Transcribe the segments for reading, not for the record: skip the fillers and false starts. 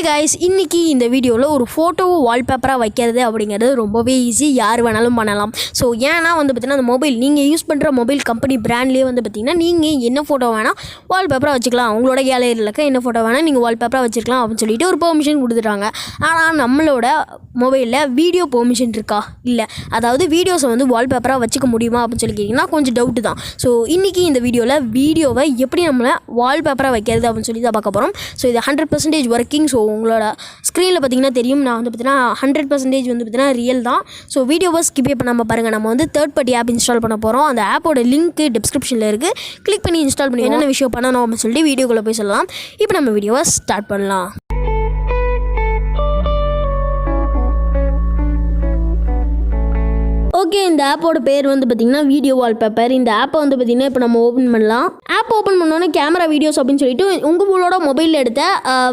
guys, இன்னைக்கு இந்த வீடியோவில் ஒரு ஃபோட்டோவை வால்பேப்பராக வைக்கிறது அப்படிங்கிறது ரொம்பவே ஈஸி, யார் வேணாலும் பண்ணலாம். ஸோ ஏன்னா பார்த்தீங்கன்னா அந்த மொபைல் நீங்கள் யூஸ் பண்ணுற மொபைல் கம்பெனி பிராண்ட்லேயே பார்த்தீங்கன்னா நீங்கள் என்ன ஃபோட்டோ வேணால் வால்பேப்பராக வச்சுக்கலாம். அவங்களோட கேலரியில் இருக்க என்ன ஃபோட்டோ வேணால் நீங்கள் வால்பேப்பராக வச்சுக்கலாம் அப்படின்னு சொல்லிட்டு ஒரு பெர்மிஷன் கொடுத்துட்டாங்க. ஆனால் நம்மளோட மொபைலில் வீடியோ பெர்மிஷன் இருக்கா இல்லை, அதாவது வீடியோஸை வால்பேப்பராக வச்சுக்க முடியுமா அப்படின்னு சொல்லி கேட்டிங்கன்னா கொஞ்சம் டவுட்டு தான். ஸோ இன்றைக்கி இந்த வீடியோவில் வீடியோவை எப்படி நம்மளை வால்பேப்பராக வைக்கிறது அப்படின்னு சொல்லி தான் பார்க்க போகிறோம். ஸோ இது 100% ஒர்க்கிங். ஸோ உங்களோட ஸ்க்ரீனில் பார்த்தீங்கன்னா தெரியும், நான் பார்த்தீங்கன்னா 100% பார்த்தீங்கன்னா ரியல் தான். ஸோ வீடியோவை ஸ்கிப்பே பண்ணாமல் பாருங்கள். நம்ம தேர்ட் பார்ட்டி ஆப் இன்ஸ்டால் பண்ண போகிறோம். அந்த ஆப்போட லிங்க் டிஸ்கிரிப்ஷனில் இருக்குது, கிளிக் பண்ணி இன்ஸ்டால் பண்ணி என்னென்ன விஷயம் பண்ணணும் அப்படின்னு சொல்லிட்டு வீடியோக்குள்ளே போய் சொல்லலாம். இப்போ நம்ம வீடியோவை ஸ்டார்ட் பண்ணலாம். ஓகே, இந்த ஆப்போட பேர் பார்த்திங்கன்னா வீடியோ வால்பேப்பர். இந்த ஆப்பை பார்த்திங்கன்னா இப்போ நம்ம ஓப்பன் பண்ணலாம். ஆப் ஓப்பன் பண்ணோன்னே கேமரா வீடியோஸ் அப்படின்னு சொல்லிட்டு உங்களோட மொபைலில் எடுத்த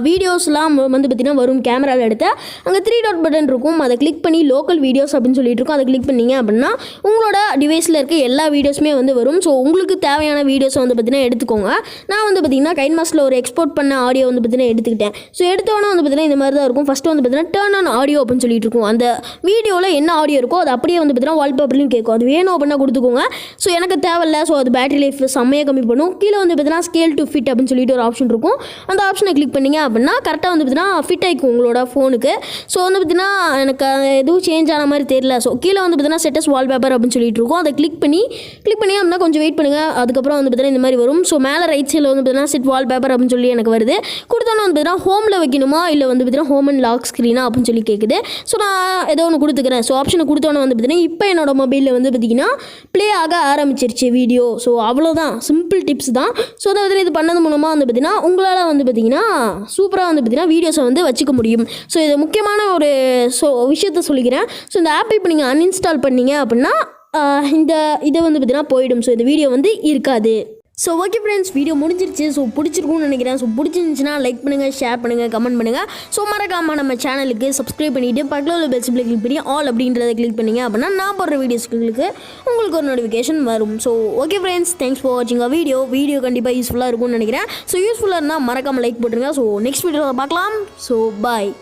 வீடியோஸ்லாம் பார்த்திங்கன்னா வரும். கேமராவில் எடுத்த அங்கே 3 டாட் பட்டன் இருக்கும், அதை கிளிக் பண்ணி லோக்கல் வீடியோஸ் அப்படின்னு சொல்லிட்டு இருக்கும். அதை கிளிக் பண்ணிங்க அப்படின்னா உங்களோட டிவைஸில் இருக்க எல்லா வீடியோஸுமே வரும். ஸோ உங்களுக்கு தேவையான வீடியோஸை பார்த்திங்கன்னா எடுத்துக்கோங்க. நான் பார்த்திங்கன்னா கைன்மாஸ்டில் ஒரு எக்ஸ்போர்ட் பண்ண ஆடியோ பார்த்திங்கன்னா எடுத்துக்கிட்டேன். ஸோ எடுத்தோன்னே பார்த்திங்கன்னா இந்த மாதிரி தான் இருக்கும். ஃபஸ்ட்டு பார்த்திங்கன்னா டர்ன் ஆன் ஆடியோ அப்படின்னு சொல்லிட்டு இருக்கும். அந்த வீடியோவில் என்ன ஆடியோ இருக்கோ அது அப்படியே பார்த்திங்கன்னா வால்பேப்பர்லையும் கேட்கும். அது வேணும் அப்படின்னா கொடுத்துக்கோங்க. ஸோ எனக்கு தேவையில்லை, ஸோ அது பேட்டரி லைஃப் செம்மையாக கம்மி பண்ணும். கீழே பார்த்தீங்கன்னா ஸ்கேல் டு ஃபிட் அப்படின்னு சொல்லிட்டு ஒரு ஆப்ஷன் இருக்கும். அந்த ஆப்ஷனை கிளிக் பண்ணிங்க அப்படின்னா கரெக்டாக பார்த்தீங்கன்னா ஃபிட் ஆகிக்கும் உங்களோட ஃபோனுக்கு. ஸோ பார்த்தீங்கன்னா எனக்கு எதுவும் சேஞ்ச் ஆன மாதிரி தெரியல. ஸோ கீழே பார்த்தீங்கன்னா செட்டஸ் வால்பேப்பர் அப்படின்னு சொல்லிட்டு இருக்கும். அதை கிளிக் பண்ணி அப்படின்னா கொஞ்சம் வெயிட் பண்ணுங்கள். அதுக்கப்புறம் பார்த்தீங்கன்னா இந்த மாதிரி வரும். ஸோ மேலே ரைட் சைடில் பார்த்தீங்கன்னா செட் வால்பேப்பர் அப்படின்னு சொல்லி எனக்கு வருது. கொடுத்தோன்னே பார்த்தீங்கன்னா ஹோமில் வைக்கணுமா இல்லை பார்த்தீங்கன்னா ஹோம் அண்ட் லாக் ஸ்க்ரீனா அப்படின்னு சொல்லி கேட்குது. ஸோ நான் ஏதோ ஒன்று கொடுத்துக்கிறேன். ஸோ ஆப்ஷனை கொடுத்தோன்னே பார்த்தீங்கன்னா இப்போ என்னோட மொபைலில் பார்த்திங்கன்னா ப்ளே ஆக ஆரம்பிச்சிருச்சு வீடியோ. ஸோ அவ்வளோதான், சிம்பிள் டிப்ஸ் தான். ஸோ அதை இது பண்ணது மூலமாக பார்த்திங்கன்னா உங்களால் பார்த்திங்கன்னா சூப்பராக பார்த்திங்கன்னா வீடியோஸை வச்சுக்க முடியும். ஸோ இது முக்கியமான ஒரு விஷயத்த சொல்லிக்கிறேன். ஸோ இந்த ஆப் இப்போ நீங்கள் அன்இன்ஸ்டால் பண்ணீங்க அப்படின்னா இந்த இதை பார்த்திங்கன்னா போயிடும். ஸோ இந்த வீடியோ இருக்காது. ஸோ ஓகே ஃப்ரெண்ட்ஸ், வீடியோ முடிஞ்சிருச்சு. ஸோ பிடிச்சிருக்கும்னு நினைக்கிறேன். ஸோ பிடிச்சிருந்துச்சுன்னா லைக் பண்ணுங்கள், ஷேர் பண்ணுங்கள், கமெண்ட் பண்ணுங்கள். ஸோ மறக்காமல் நம்ம சேனலுக்கு சப்ஸ்கிரைப் பண்ணிவிட்டு பக்கத்தில் உள்ள பெல் சிம்பிளை கிளிக் பண்ணி ஆல் அப்படின்றத கிளிக் பண்ணிங்க அப்படின்னா நான் போடுற வீடியோஸ்களுக்கு உங்களுக்கு ஒரு நோட்டிஃபிகேஷன் வரும். So okay friends, thanks for வாட்சிங் வீடியோ கண்டிப்பாக யூஸ்ஃபுல்லாக இருக்கும்னு நினைக்கிறேன். ஸோ யூஸ்ஃபுல்லாக இருந்தால் மறக்காமல் லைக் போட்டுருங்க. ஸோ நெக்ஸ்ட் வீடியோவில் பார்க்கலாம். So bye.